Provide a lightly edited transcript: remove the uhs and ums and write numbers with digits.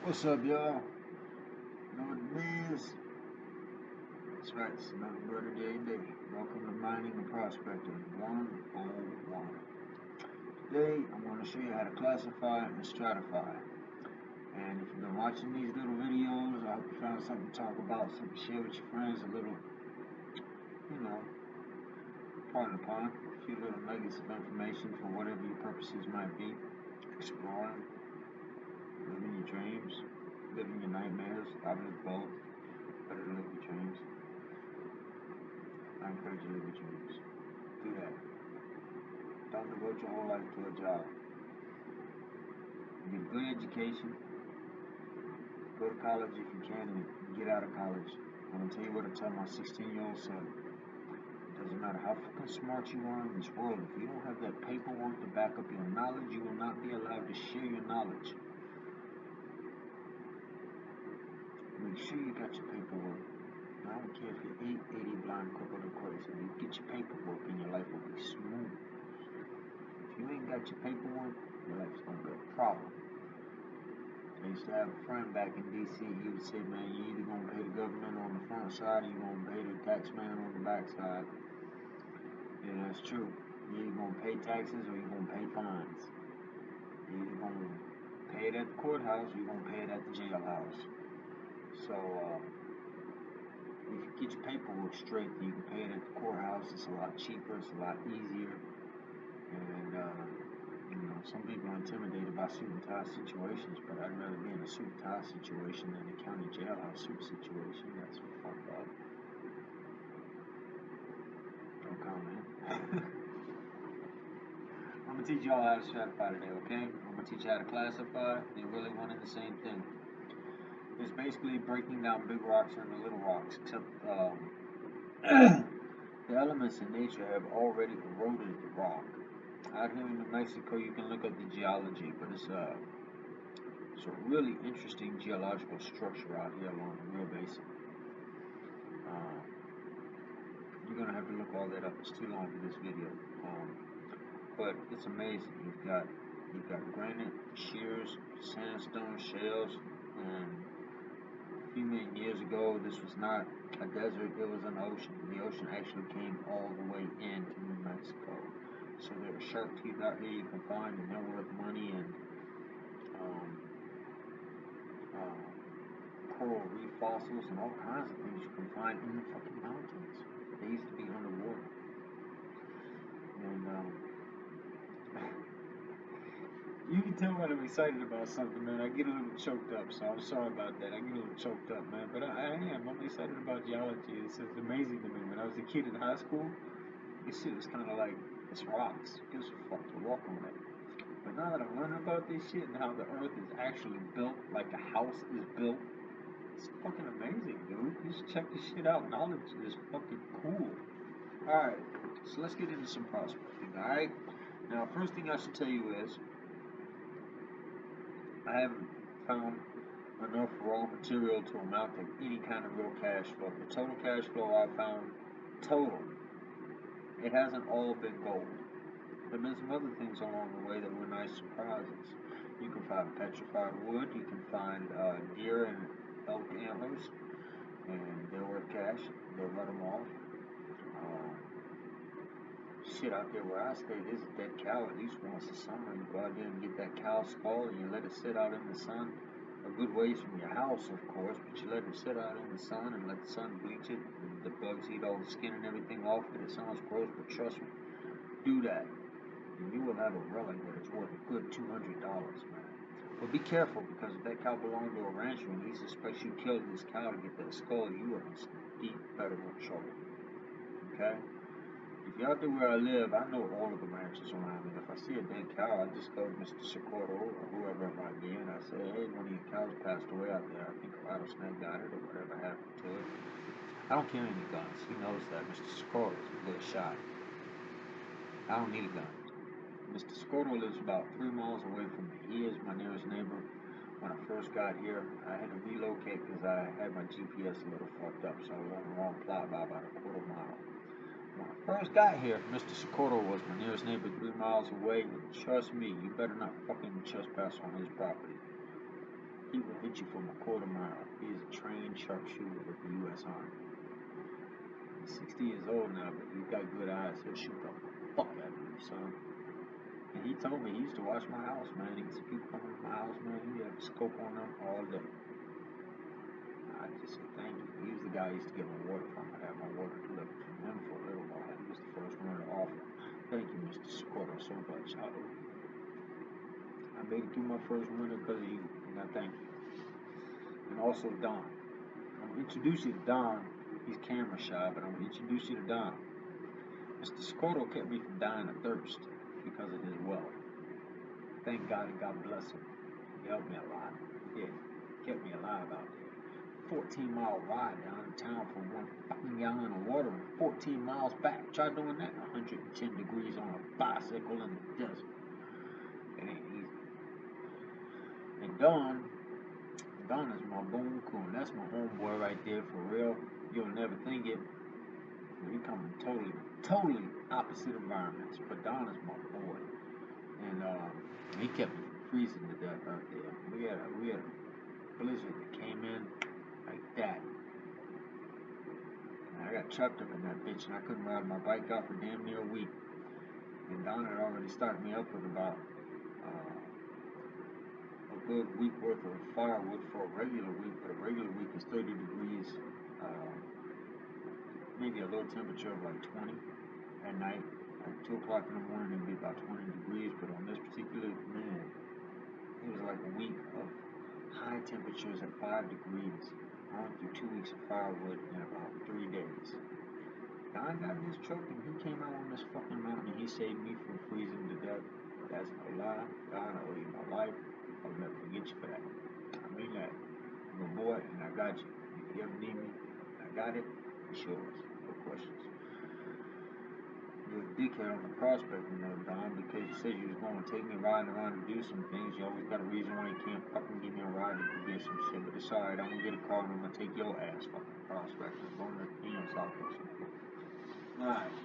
What's up, y'all? Know what it is? That's right, it's another Brother Day. Welcome to Mining and Prospecting 101. Today, I'm going to show you how to classify and stratify. And if you've been watching these little videos, I hope you found something to talk about, something to share with your friends, a little, pardon the pun, a few little nuggets of information for whatever your purposes might be. Exploring, living your dreams, living your nightmares, probably both. Better to live your dreams. I encourage you to live your dreams. Do that. Don't devote your whole life to a job. Get a good education. Go to college if you can and get out of college. I'm going to tell you what I tell my 16-year-old son. It doesn't matter how fucking smart you are in this world. If you don't have that paperwork to back up your knowledge, you will not be allowed to share your knowledge. Make sure you got your paperwork. I don't care if you're 80 blind, crippled, or crazy. You get your paperwork and your life will be smooth. If you ain't got your paperwork, your life's gonna be a problem. I used to have a friend back in DC. He would say, man, you either gonna pay the government on the front side or you gonna pay the tax man on the back side. And that's true. You either gonna pay taxes or you gonna pay fines. You either gonna pay it at the courthouse or you gonna pay it at the jailhouse. So if you get your paperwork straight, you can pay it at the courthouse. It's a lot cheaper. It's a lot easier. And some people are intimidated by suit and tie situations, but I'd rather be in a suit and tie situation than a county jailhouse suit situation. That's fucked up. No comment. I'm gonna teach y'all how to stratify today, okay? I'm gonna teach you how to classify. They're really one and the same thing. It's basically breaking down big rocks into little rocks, except the elements in nature have already eroded the rock. Out here in New Mexico, you can look at the geology, but it's a really interesting geological structure out here along the Rio Basin. You're gonna have to look all that up. It's too long for this video, but it's amazing. You've got granite, shears, sandstone, shales, and a few million years ago, this was not a desert. It was an ocean. The ocean actually came all the way into New Mexico. So there are shark teeth out here you can find, and they're worth money, and coral reef fossils, and all kinds of things you can find in the fucking mountains. They used to be underwater. And you can tell when I'm excited about something, man. I get a little choked up, so I'm sorry about that. I get a little choked up, man. But I am. I'm excited about geology. It's amazing to me. When I was a kid in high school, this shit was kind of like, it's rocks. It was fuck to walk on it. But now that I'm learning about this shit and how the earth is actually built, like a house is built, it's fucking amazing, dude. You should check this shit out. Knowledge is fucking cool. Alright, so let's get into some prospecting, alright? Now, first thing I should tell you is, I haven't found enough raw material to amount to any kind of real cash flow. The total cash flow I found, it hasn't all been gold. There have been some other things along the way that were nice surprises. You can find petrified wood, you can find deer and elk antlers, and they're worth cash. They'll let them off. Shit, out there where I stay, there's a dead cow at least once a summer. You go out there and get that cow skull and you let it sit out in the sun. A good ways from your house, of course, but you let it sit out in the sun and let the sun bleach it. And the bugs eat all the skin and everything off it. It sounds gross, but trust me, do that. And you will have a relic that is worth a good $200, man. But be careful, because if that cow belonged to a rancher and he suspects you killed his cow to get that skull, you are in some deep federal trouble. Okay? If you're out there where I live, I know all of the ranchers around me. If I see a dead cow, I just go to Mr. Socorro or whoever it might be, and I say, hey, one of your cows passed away out there. I think a rattlesnake got it or whatever happened to it. I don't carry any guns. He knows that. Mr. Socorro is a good shot. I don't need a gun. Mr. Socorro lives about 3 miles away from me. He is my nearest neighbor. When I first got here, I had to relocate because I had my GPS a little fucked up, so I was on the wrong plot by about a quarter mile. When I first got here, Mr. Socorro was my nearest neighbor 3 miles away, and trust me, you better not fucking trespass on his property. he will hit you from a quarter mile. He is a trained sharpshooter with the U.S. Army. He's 60 years old now, but he's got good eyes. He'll shoot the fuck out of you, son. And he told me he used to watch my house, man. He used to people coming to my house, man. He had a scope on them all day. I just said thank you. He was the guy I used to get my water from. I had my water delivered from him for a little while. He was the first one to offer. Thank you, Mr. Socorro, so much. I made it through my first winter because of you, and I thank you. And also Don. I'm going to introduce you to Don. He's camera shy, but I'm going to introduce you to Don. Mr. Socorro kept me from dying of thirst because of his wealth. Thank God and God bless him. He helped me a lot. He did. He kept me alive out there. 14-mile ride down in town for one fucking gallon of water and 14 miles back. Try doing that 110 degrees on a bicycle in the desert. It ain't easy. And Don is my boom coon. That's my homeboy right there for real. You'll never think it. We come from totally opposite environments. But Don is my boy. And he kept me freezing to death out there. We had a blizzard that came in like that. And I got trapped up in that bitch and I couldn't ride my bike out for damn near a week. And Don had already started me up with about a good week worth of firewood for a regular week, but a regular week is 30 degrees, maybe a low temperature of like 20 at night. At 2 o'clock in the morning, it'd be about 20 degrees, but on this particular, man, it was like a week of high temperatures at 5 degrees. I went through 2 weeks of firewood in about 3 days. Don got in his truck and he came out on this fucking mountain and he saved me from freezing to death. That's no lie. Don, I owe you my life. I'll never forget you for that. I mean that. I'm a boy and I got you. If you ever need me, I got it. It's yours. No questions. You're a dickhead on the prospect, you know, Don, because you said you was going to take me riding around and do some things. You always got a reason why you can't fucking give me a ride to go get some shit. But it's alright. I'm going to get a car and I'm going to take your ass fucking prospect. I'm going to South or something. Alright.